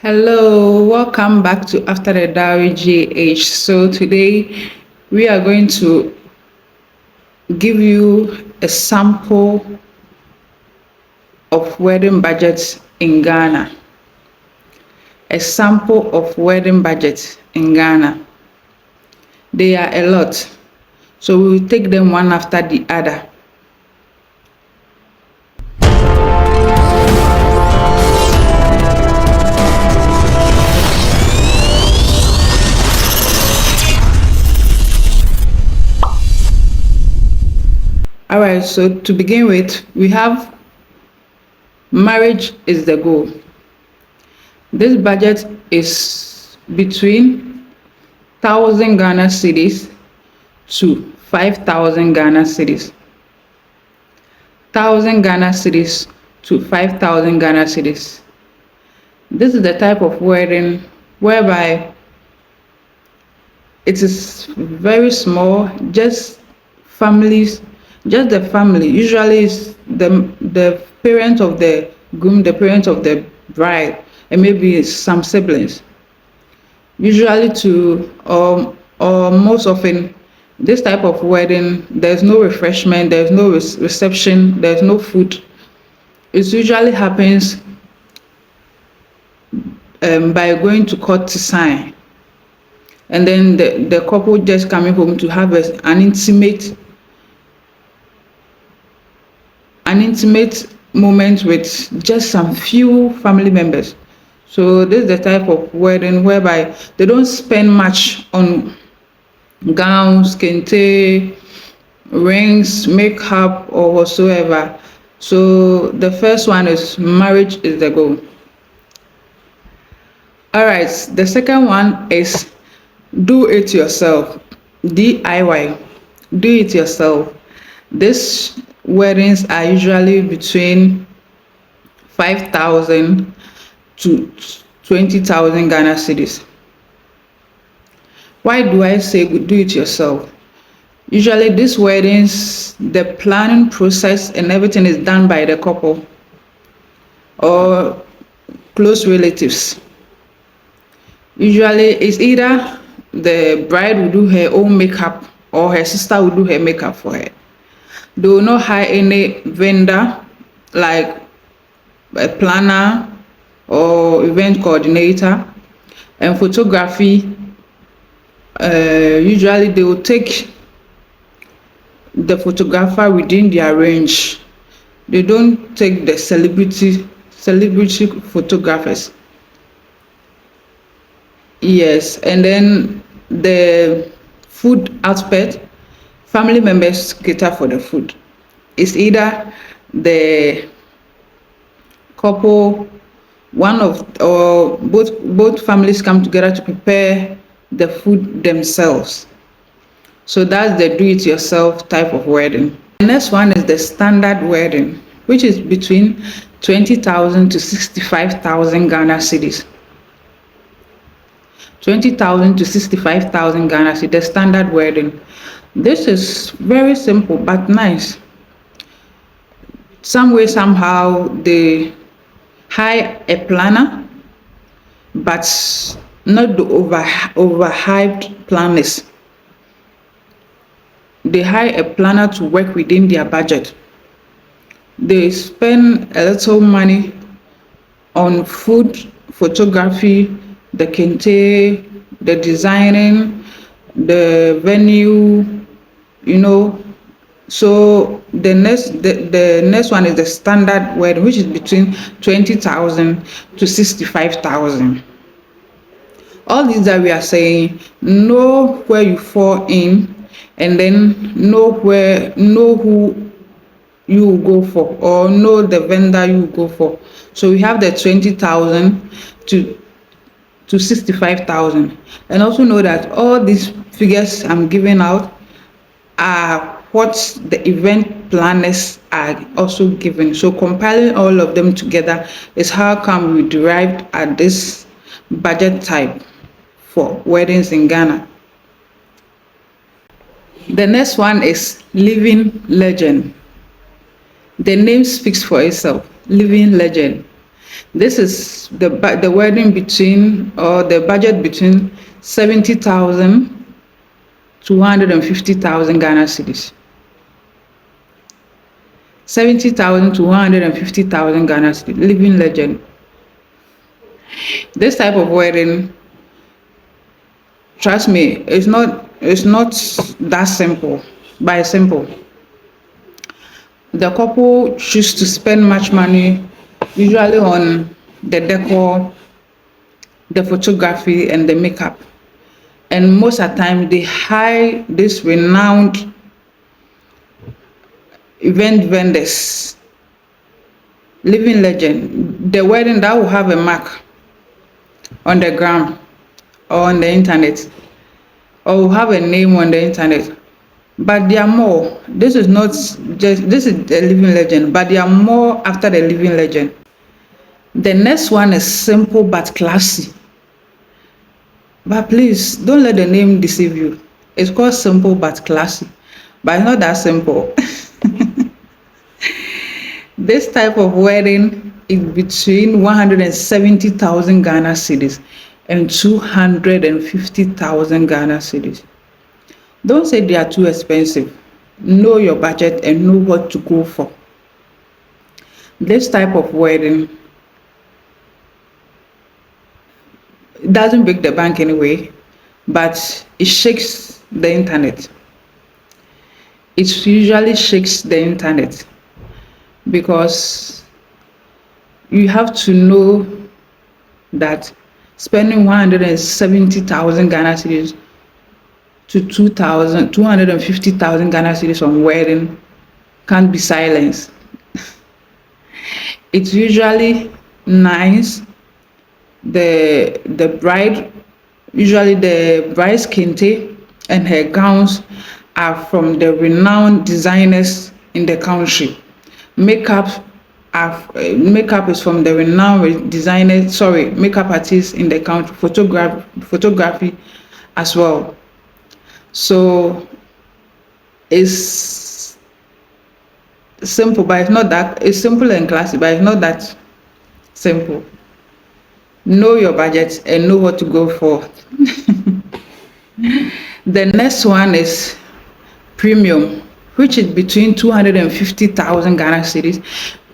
Hello, welcome back to After the Dowry GH. So today we are going to give you a sample of wedding budgets in Ghana. A sample of wedding budgets in Ghana. They are a lot, so we will take them one after the other. All right, so to begin with, we have marriage is the goal. This budget is between 1,000 Ghana cedis to 5,000 Ghana cedis. 1,000 Ghana cedis to 5,000 Ghana cedis. This is the type of wedding whereby it is very small, just families, just the family. Usually it's the parents of the groom, the parents of the bride, and maybe some siblings. Usually or most often, this type of wedding, there's no refreshment, there's no reception, there's no food. It usually happens by going to court to sign, and then the couple just coming home to have an intimate moment with just some few family members. So this is the type of wedding whereby they don't spend much on gowns, kente, rings, makeup, or whatsoever. So the first one is marriage is the goal. All right, the second one is do it yourself, DIY, do it yourself. These weddings are usually between 5,000 to 20,000 Ghana cedis. Why do I say do it yourself? Usually these weddings, the planning process and everything is done by the couple or close relatives. Usually it's either the bride will do her own makeup or her sister will do her makeup for her. They will not hire any vendor like a planner or event coordinator. And photography, usually they will take the photographer within their range. They don't take the celebrity photographers. Yes, and then the food aspect, family members cater for the food. It's either the couple, one of or both families come together to prepare the food themselves. So that's the do-it-yourself type of wedding. The next one is the standard wedding, which is between 20,000 to 65,000 Ghana cedis. 20,000 to 65,000 Ghana cedis, the standard wedding. This is very simple but nice. Some way, somehow, they hire a planner, but not the overhyped planners. They hire a planner to work within their budget. They spend a little money on food, photography, the kente, the designing, the venue, So the next one is the standard wedding, which is between 20,000 to 65,000. All these that we are saying, know where you fall in, and then know who you will go for, or know the vendor you will go for. So we have the 20,000 to 65,000, and also know that all these figures I'm giving out are what the event planners are also given. So compiling all of them together is how come we derived at this budget type for weddings in Ghana. The next one is living legend. The name speaks for itself, living legend. This is the wedding between, or the budget between 70,000 to 150,000 Ghana cedis. 70,000 to 150,000 Ghana cedis. Living legend. This type of wedding, trust me, it's not that simple. By simple, the couple choose to spend much money, usually on the decor, the photography, and the makeup. And most of the time, they hire this renowned event vendors, living legend. The wedding that will have a mark on the ground or on the internet, or will have a name on the internet. But there are more. This is not just, this is the living legend, but there are more after the living legend. The next one is simple but classy. But please don't let the name deceive you. It's called simple but classy, but it's not that simple. This type of wedding is between 170,000 Ghana cedis and 250,000 Ghana cedis. Don't say they are too expensive. Know your budget and know what to go for. This type of wedding, it doesn't break the bank anyway, but it shakes the internet. It usually shakes the internet because you have to know that spending 170,000 Ghana cedis to 250,000 Ghana cedis on wedding can't be silenced. It's usually nice. The bride, usually the bride's kente and her gowns are from the renowned designers in the country. Makeup is from the renowned designers, makeup artists in the country. Photography as well. So it's simple, but it's not that. It's simple and classy, but it's not that simple. Know your budget and know what to go for. The next one is premium, which is between 250,000 Ghana cedis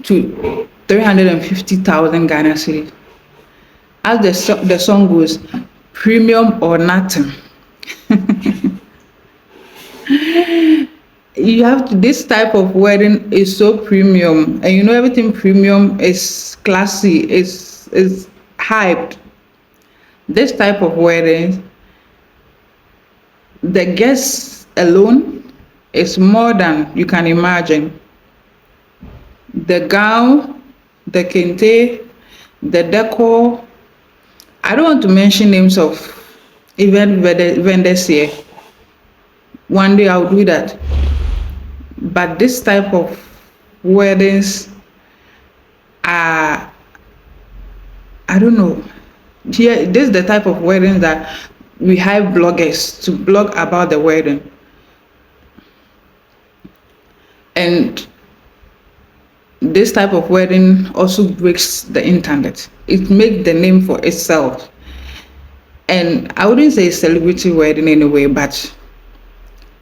to 350,000 Ghana cedis. As the song goes, premium or nothing. You have to, this type of wedding is so premium, and you know everything premium is classy, is hyped. This type of wedding, the guests alone is more than you can imagine. The gown, the kente, the decor. I don't want to mention names of event vendors here. One day I'll do that. But this type of weddings are, I don't know. Here, this is the type of wedding that we hire bloggers to blog about the wedding. And this type of wedding also breaks the internet. It makes the name for itself. And I wouldn't say celebrity wedding anyway, but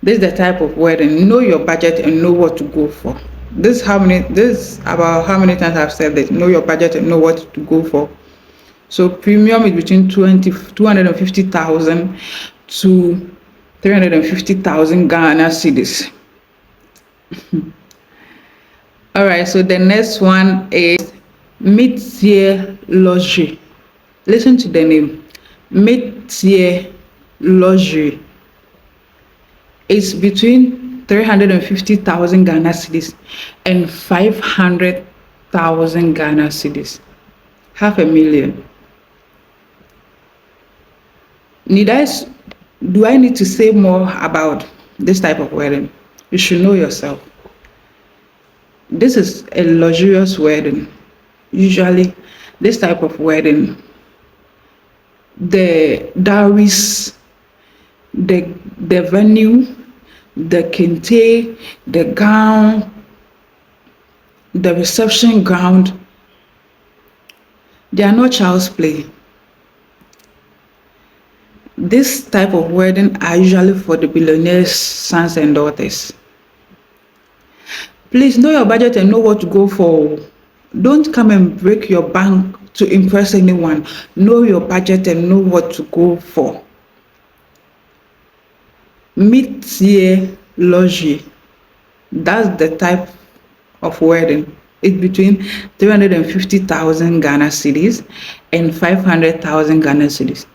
this is the type of wedding. Know your budget and know what to go for. This is about how many times I've said this. Know your budget and know what to go for. So premium is between 250,000 to 350,000 Ghana cedis. All right, so the next one is mid-tier luxury. Listen to the name, mid-tier luxury. It's between 350,000 Ghana cedis and 500,000 Ghana cedis. $500,000. Do I need to say more about this type of wedding? You should know yourself. This is a luxurious wedding. Usually, this type of wedding, the dowries, the venue, the kente, the gown, the reception gown, They are not child's play. This type of wedding are usually for the billionaires' sons and daughters. Please know your budget and know what to go for. Don't come and break your bank to impress anyone. Know your budget and know what to go for. Mid-tier luxury. That's the type of wedding. It's between 350,000 Ghana cedis and 500,000 Ghana cedis.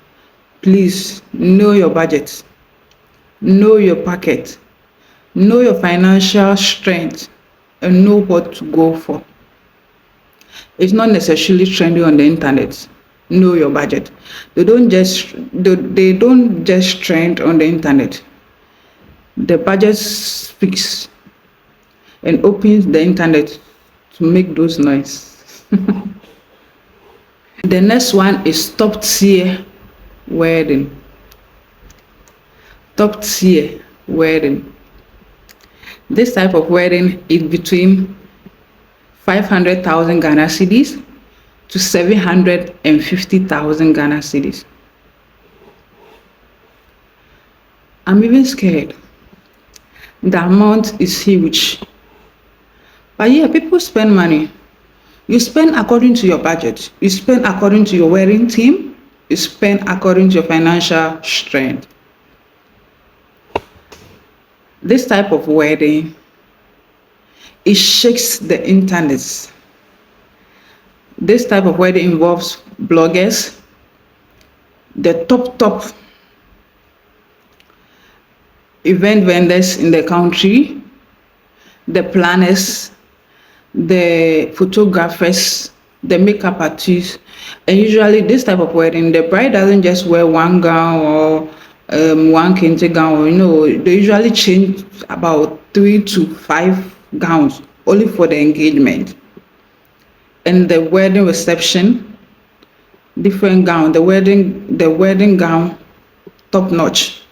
Please know your budget, know your pocket, know your financial strength, and know what to go for. It's not necessarily trendy on the internet. Know your budget. They don't just trend on the internet. The budget speaks and opens the internet to make those noise. The next one is top tier wedding. Top tier wedding. This type of wedding is between 500,000 Ghana cedis to 750,000 Ghana cedis. I'm even scared. The amount is huge. But yeah, people spend money. You spend according to your budget. You spend according to your wedding theme. You spend according to your financial strength. This type of wedding, it shakes the internet. This type of wedding involves bloggers, the top event vendors in the country, the planners, the photographers, the makeup artists. And usually this type of wedding, the bride doesn't just wear one gown or one kente gown. They usually change about 3 to 5 gowns only for the engagement. And the wedding reception, different gown. The wedding gown, top notch.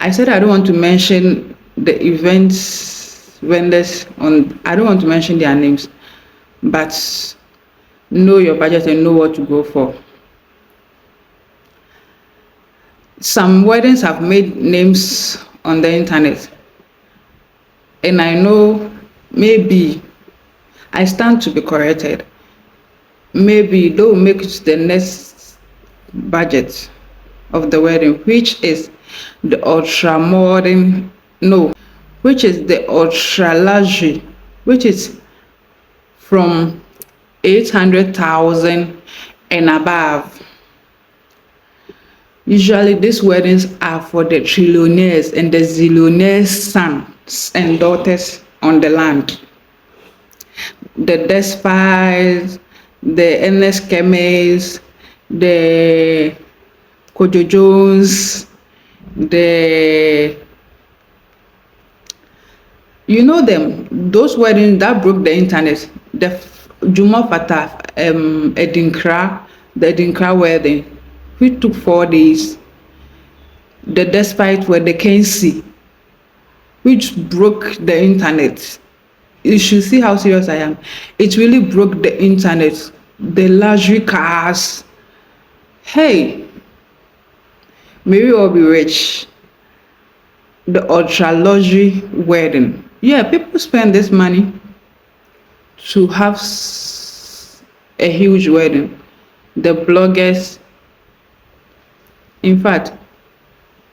I said I don't want to mention the events vendors I don't want to mention their names, but know your budget and know what to go for. Some weddings have made names on the internet, and I know maybe I stand to be corrected. Maybe they'll make it the next budget of the wedding, which is the ultra modern, no, which is the ultra luxury, which is from 800,000 and above. Usually these weddings are for the trillionaires and the zillionaires' sons and daughters on the land. The Despies, the Ernest Kemes, the Kojo Jones, them, those weddings that broke the internet, the Juma Fatah, the Edinkra wedding, which took 4 days, the Despite where they can see, which broke the internet. You should see how serious I am. It really broke the internet. The luxury cars. Hey, may we all be rich. The ultra luxury wedding. Yeah, people spend this money to have a huge wedding. The bloggers. In fact,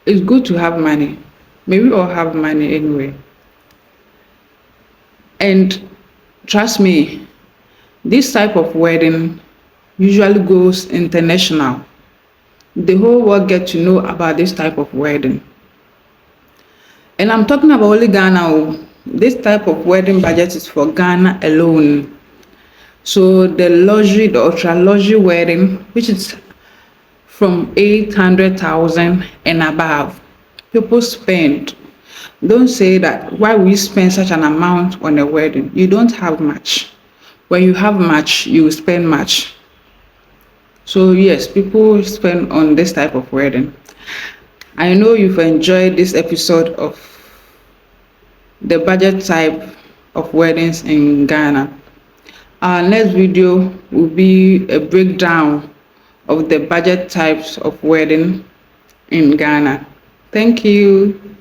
it's good to have money. May we all have money anyway. And trust me, this type of wedding usually goes international. The whole world gets to know about this type of wedding. And I'm talking about only Ghana. This type of wedding budget is for Ghana alone. So the ultra luxury wedding, which is from 800,000 and above, people spend. Don't say that why we spend such an amount on a wedding. You don't have much. When you have much, you spend much. So yes, people spend on this type of wedding. I know you've enjoyed this episode of the budget type of weddings in Ghana. Our next video will be a breakdown of the budget types of wedding in Ghana. Thank you.